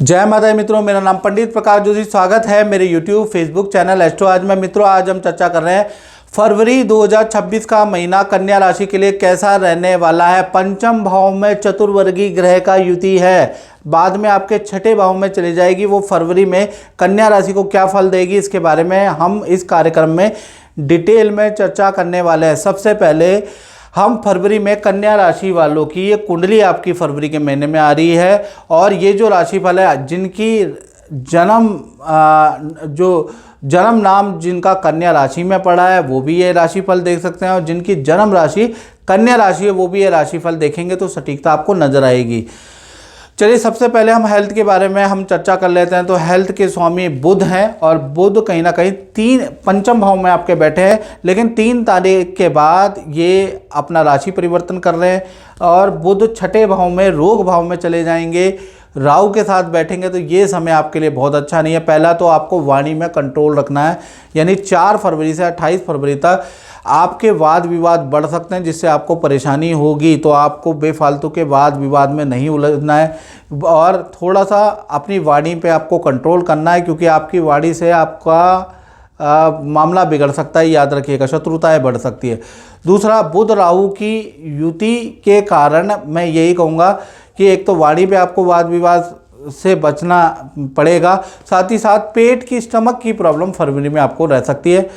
जय माता दी मित्रों, मेरा नाम पंडित प्रकाश जोशी। स्वागत है मेरे YouTube फेसबुक चैनल एस्ट्रो आज में। मित्रों, आज हम चर्चा कर रहे हैं फरवरी 2026 का महीना कन्या राशि के लिए कैसा रहने वाला है। पंचम भाव में चतुर्वर्गीय ग्रह का युति है, बाद में आपके छठे भाव में चली जाएगी। वो फरवरी में कन्या राशि को क्या फल देगी, इसके बारे में हम इस कार्यक्रम में डिटेल में चर्चा करने वाले हैं। सबसे पहले हम फरवरी में कन्या राशि वालों की ये कुंडली आपकी फरवरी के महीने में आ रही है, और ये जो राशिफल है, जिनकी जन्म नाम जिनका कन्या राशि में पड़ा है वो भी ये राशिफल देख सकते हैं, और जिनकी जन्म राशि कन्या राशि है वो भी ये राशिफल देखेंगे तो सटीकता आपको नजर आएगी। चलिए, सबसे पहले हम हेल्थ के बारे में हम चर्चा कर लेते हैं। तो हेल्थ के स्वामी बुध हैं, और बुध कहीं ना कहीं पंचम भाव में आपके बैठे हैं, लेकिन 3 तारीख के बाद ये अपना राशि परिवर्तन कर रहे हैं, और बुध छठे भाव में रोग भाव में चले जाएंगे, राहु के साथ बैठेंगे। तो ये समय आपके लिए बहुत अच्छा नहीं है। पहला तो आपको वाणी में कंट्रोल रखना है, यानी 4 फरवरी से 28 फरवरी तक आपके वाद विवाद बढ़ सकते हैं, जिससे आपको परेशानी होगी। तो आपको बेफालतू के वाद विवाद में नहीं उलझना है, और थोड़ा सा अपनी वाणी पे आपको कंट्रोल करना है, क्योंकि आपकी वाणी से आपका मामला बिगड़ सकता है। याद रखिएगा, शत्रुताएं बढ़ सकती है। दूसरा, बुध राहु की युति के कारण मैं यही कहूँगा कि एक तो वाणी पे आपको वाद विवाद से बचना पड़ेगा, साथ ही साथ पेट की स्टमक की प्रॉब्लम फरवरी में आपको रह सकती है।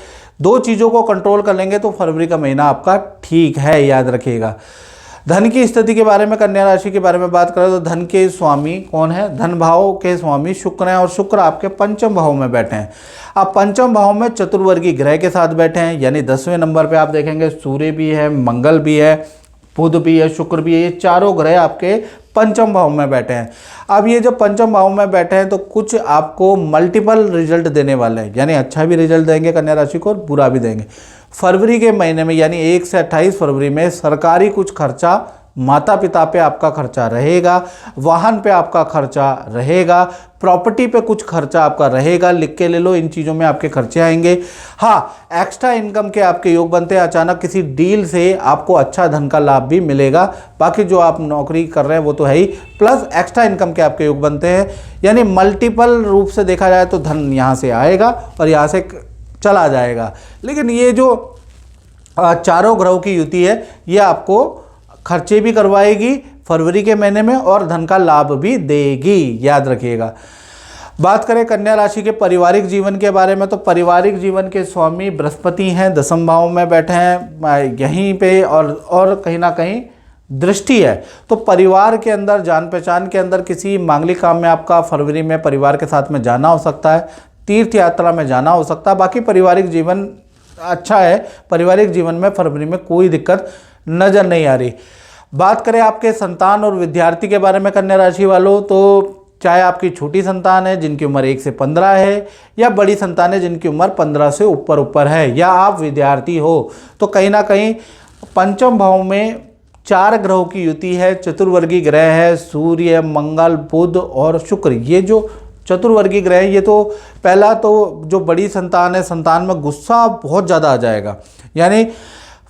2 चीज़ों को कंट्रोल कर लेंगे तो फरवरी का महीना आपका ठीक है, याद रखिएगा। धन की स्थिति के बारे में, कन्या राशि के बारे में बात करें तो धन के स्वामी कौन है? धन भाव के स्वामी शुक्र हैं, और शुक्र आपके पंचम भाव में बैठे हैं। अब पंचम भाव में चतुर्वर्गीय ग्रह के साथ बैठे हैं, यानी 10वें नंबर पे आप देखेंगे सूर्य भी है, मंगल भी है, बुध भी है, शुक्र भी है। ये चारों ग्रह आपके पंचम भाव में बैठे हैं। अब ये जो पंचम भाव में बैठे हैं तो कुछ आपको मल्टीपल रिजल्ट देने वाले हैं, यानी अच्छा भी रिजल्ट देंगे कन्या राशि को और बुरा भी देंगे। फरवरी के महीने में, यानी 1 से 28 फरवरी में सरकारी कुछ खर्चा, माता पिता पे आपका खर्चा रहेगा, वाहन पे आपका खर्चा रहेगा, प्रॉपर्टी पे कुछ खर्चा आपका रहेगा। लिख के ले लो, इन चीज़ों में आपके खर्चे आएंगे। हाँ, एक्स्ट्रा इनकम के आपके योग बनते हैं। अचानक किसी डील से आपको अच्छा धन का लाभ भी मिलेगा। बाकी जो आप नौकरी कर रहे हैं वो तो है ही, प्लस एक्स्ट्रा इनकम के आपके योग बनते हैं, यानी मल्टीपल रूप से देखा जाए तो धन यहाँ से आएगा और यहाँ से चला जाएगा। लेकिन ये जो चारों ग्रहों की युति है, ये आपको खर्चे भी करवाएगी फरवरी के महीने में और धन का लाभ भी देगी, याद रखिएगा। बात करें कन्या राशि के पारिवारिक जीवन के बारे में, तो पारिवारिक जीवन के स्वामी बृहस्पति हैं, 10वें भाव में बैठे हैं यहीं पे, और कहीं ना कहीं दृष्टि है। तो परिवार के अंदर, जान पहचान के अंदर किसी मांगलिक काम में आपका फरवरी में परिवार के साथ में जाना हो सकता है, तीर्थ यात्रा में जाना हो सकता है। बाकी पारिवारिक जीवन अच्छा है, पारिवारिक जीवन में फरवरी में कोई दिक्कत नज़र नहीं आ रही। बात करें आपके संतान और विद्यार्थी के बारे में कन्या राशि वालों, तो चाहे आपकी छोटी संतान है जिनकी उम्र 1 से 15 है, या बड़ी संतान है जिनकी उम्र 15 से ऊपर है, या आप विद्यार्थी हो, तो कहीं ना कहीं पंचम भाव में 4 ग्रहों की युति है। चतुर्वर्गीय ग्रह है, सूर्य, मंगल, बुध और शुक्र। ये जो चतुर्वर्गीय ग्रह है, ये तो पहला तो जो बड़ी संतान है, संतान में गुस्सा बहुत ज़्यादा आ जाएगा, यानी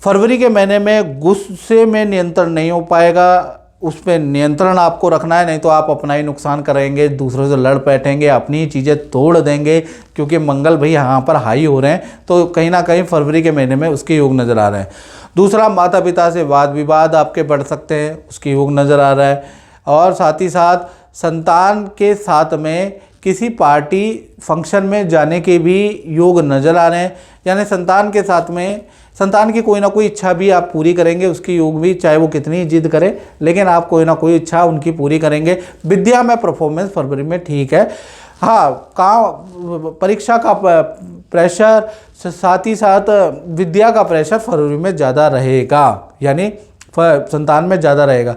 फरवरी के महीने में गुस्से में नियंत्रण नहीं हो पाएगा। उस पर नियंत्रण आपको रखना है, नहीं तो आप अपना ही नुकसान करेंगे, दूसरों से लड़ बैठेंगे, अपनी ही चीज़ें तोड़ देंगे, क्योंकि मंगल भाई यहाँ पर हाई हो रहे हैं। तो कहीं ना कहीं फरवरी के महीने में उसके योग नज़र आ रहे हैं। दूसरा, माता पिता से वाद विवाद आपके बढ़ सकते हैं, उसके योग नज़र आ रहा है। और साथ ही साथ संतान के साथ में किसी पार्टी फंक्शन में जाने के भी योग नज़र आ रहे हैं, यानी संतान के साथ में संतान की कोई ना कोई इच्छा भी आप पूरी करेंगे, उसकी योग भी, चाहे वो कितनी जिद करे, लेकिन आप कोई ना कोई इच्छा उनकी पूरी करेंगे। विद्या में परफॉर्मेंस फरवरी में ठीक है। हाँ, परीक्षा का प्रेशर, साथ ही साथ विद्या का प्रेशर फरवरी में ज़्यादा रहेगा, यानी संतान में ज़्यादा रहेगा।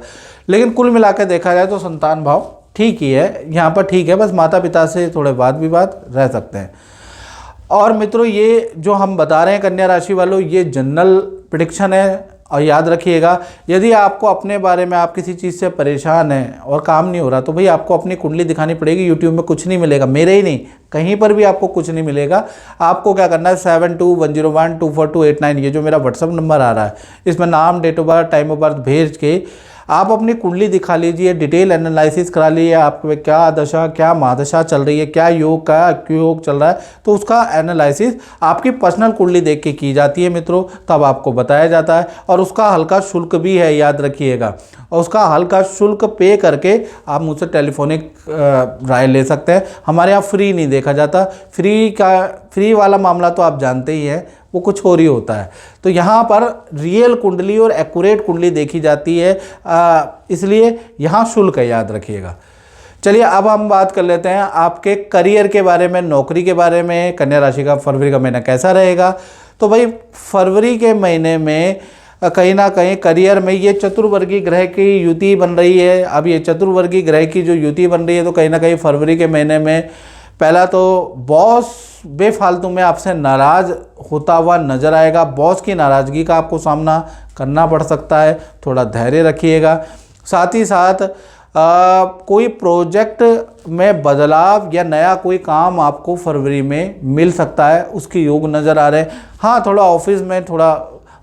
लेकिन कुल मिला के देखा जाए तो संतान भाव ठीक ही है, यहाँ पर ठीक है, बस माता पिता से थोड़े वाद विवाद रह सकते हैं। और मित्रों, ये जो हम बता रहे हैं कन्या राशि वालों, ये जनरल प्रेडिक्शन है, और याद रखिएगा, यदि आपको अपने बारे में, आप किसी चीज़ से परेशान हैं और काम नहीं हो रहा, तो भाई आपको अपनी कुंडली दिखानी पड़ेगी। यूट्यूब में कुछ नहीं मिलेगा, मेरे ही नहीं, कहीं पर भी आपको कुछ नहीं मिलेगा। आपको क्या करना है, 7210124289, ये जो मेरा व्हाट्सअप नंबर आ रहा है, इसमें नाम, date of birth, time of birth भेज के आप अपनी कुंडली दिखा लीजिए, डिटेल एनालिसिस करा लीजिए, आप पे क्या दशा क्या महादशा चल रही है, क्या योग का योग चल रहा है, तो उसका एनालिसिस आपकी पर्सनल कुंडली देख के की जाती है मित्रों, तब आपको बताया जाता है। और उसका हल्का शुल्क भी है, याद रखिएगा, और उसका हल्का शुल्क पे करके आप मुझसे टेलीफोनिक राय ले सकते हैं। हमारे यहाँ फ्री नहीं देखा जाता, फ्री वाला मामला तो आप जानते ही हैं, वो कुछ और ही होता है। तो यहाँ पर रियल कुंडली और एक्यूरेट कुंडली देखी जाती है, इसलिए यहाँ शुल्क है, याद रखिएगा। चलिए अब हम बात कर लेते हैं आपके करियर के बारे में, नौकरी के बारे में। कन्या राशि का फरवरी का महीना कैसा रहेगा? तो भाई फरवरी के महीने में कहीं ना कहीं करियर में ये चतुर्वर्गीय ग्रह की युति बन रही है। अब ये चतुर्वर्गीय ग्रह की जो युति बन रही है, तो कहीं ना कहीं फरवरी के महीने में पहला तो बॉस बेफालतू में आपसे नाराज़ होता हुआ नज़र आएगा। बॉस की नाराज़गी का आपको सामना करना पड़ सकता है, थोड़ा धैर्य रखिएगा। साथ ही साथ कोई प्रोजेक्ट में बदलाव या नया कोई काम आपको फरवरी में मिल सकता है, उसके योग नज़र आ रहे हैं। हाँ, थोड़ा ऑफिस में थोड़ा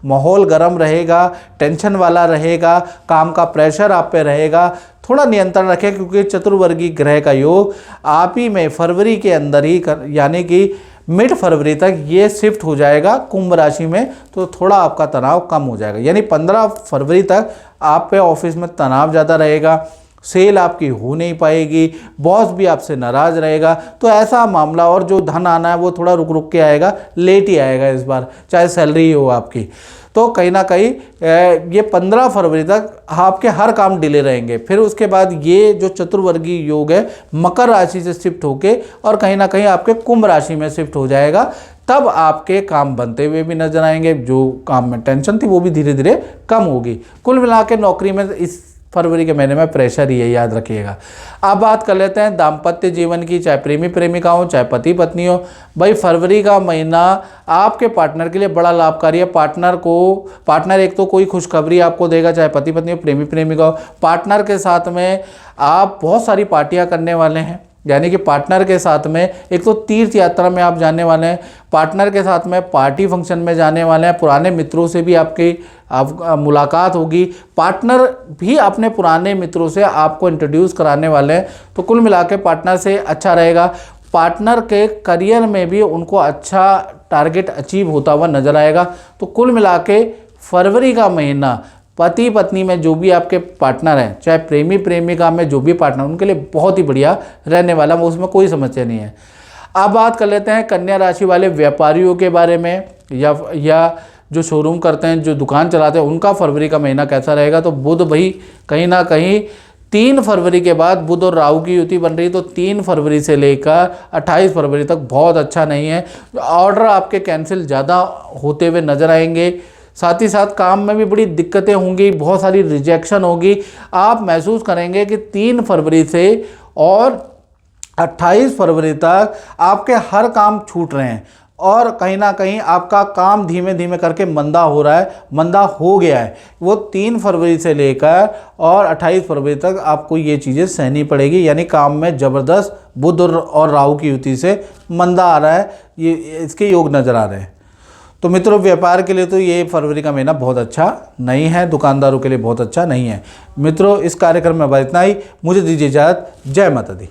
माहौल गर्म रहेगा, टेंशन वाला रहेगा, काम का प्रेशर आप पे रहेगा, थोड़ा नियंत्रण रखें, क्योंकि चतुर्वर्गीय ग्रह का योग आप ही में फरवरी के अंदर ही यानी कि मिड फरवरी तक ये शिफ्ट हो जाएगा कुंभ राशि में, तो थोड़ा आपका तनाव कम हो जाएगा। यानी 15 फरवरी तक आप पे ऑफिस में तनाव ज़्यादा रहेगा, सेल आपकी हो नहीं पाएगी, बॉस भी आपसे नाराज़ रहेगा। तो ऐसा मामला, और जो धन आना है वो थोड़ा रुक रुक के आएगा, लेट ही आएगा इस बार, चाहे सैलरी हो आपकी। तो कहीं ना कहीं ये 15 फरवरी तक आपके हर काम डिले रहेंगे। फिर उसके बाद ये जो चतुर्वर्गीय योग है मकर राशि से शिफ्ट होके और कहीं ना कहीं आपके कुंभ राशि में शिफ्ट हो जाएगा, तब आपके काम बनते हुए भी नजर आएंगे। जो काम में टेंशन थी वो भी धीरे धीरे कम होगी। कुल मिला के नौकरी में इस फरवरी के महीने में प्रेशर ही है, याद रखिएगा। अब बात कर लेते हैं दाम्पत्य जीवन की, चाहे प्रेमी प्रेमिका हो, चाहे पति पत्नी हो। भाई फरवरी का महीना आपके पार्टनर के लिए बड़ा लाभकारी है। पार्टनर एक तो कोई खुशखबरी आपको देगा, चाहे पति पत्नी हो, प्रेमी प्रेमिका हो। पार्टनर के साथ में आप बहुत सारी पार्टियां करने वाले हैं, यानी कि पार्टनर के साथ में एक तो तीर्थ यात्रा में आप जाने वाले हैं, पार्टनर के साथ में पार्टी फंक्शन में जाने वाले हैं, पुराने मित्रों से भी आपकी मुलाकात होगी, पार्टनर भी अपने पुराने मित्रों से आपको इंट्रोड्यूस कराने वाले हैं। तो कुल मिला के पार्टनर से अच्छा रहेगा। पार्टनर के करियर में भी उनको अच्छा टारगेट अचीव होता हुआ नजर आएगा। तो कुल मिला के फरवरी का महीना पति पत्नी में जो भी आपके पार्टनर हैं, चाहे प्रेमी प्रेमिका में जो भी पार्टनर, उनके लिए बहुत ही बढ़िया रहने वाला, उसमें कोई समस्या नहीं है। अब बात कर लेते हैं कन्या राशि वाले व्यापारियों के बारे में, या जो शोरूम करते हैं, जो दुकान चलाते हैं, उनका फरवरी का महीना कैसा रहेगा? तो बुध भाई कहीं ना कहीं 3 फरवरी के बाद बुध और राहु की युति बन रही है, तो 3 फरवरी से लेकर 28 फरवरी तक बहुत अच्छा नहीं है। ऑर्डर आपके कैंसिल ज़्यादा होते हुए नजर आएंगे। साथ ही साथ काम में भी बड़ी दिक्कतें होंगी, बहुत सारी रिजेक्शन होगी। आप महसूस करेंगे कि 3 फरवरी से और 28 फरवरी तक आपके हर काम छूट रहे हैं, और कहीं ना कहीं आपका काम धीमे धीमे करके मंदा हो रहा है, मंदा हो गया है। वो 3 फरवरी से लेकर और 28 फरवरी तक आपको ये चीज़ें सहनी पड़ेगी, यानी काम में ज़बरदस्त बुध और राहु की युति से मंदा आ रहा है, ये इसके योग नज़र आ रहे हैं। तो मित्रों, व्यापार के लिए तो ये फरवरी का महीना बहुत अच्छा नहीं है, दुकानदारों के लिए बहुत अच्छा नहीं है। मित्रों, इस कार्यक्रम में बस इतना ही। मुझे दीजिए इजाज़त। जय माता दी।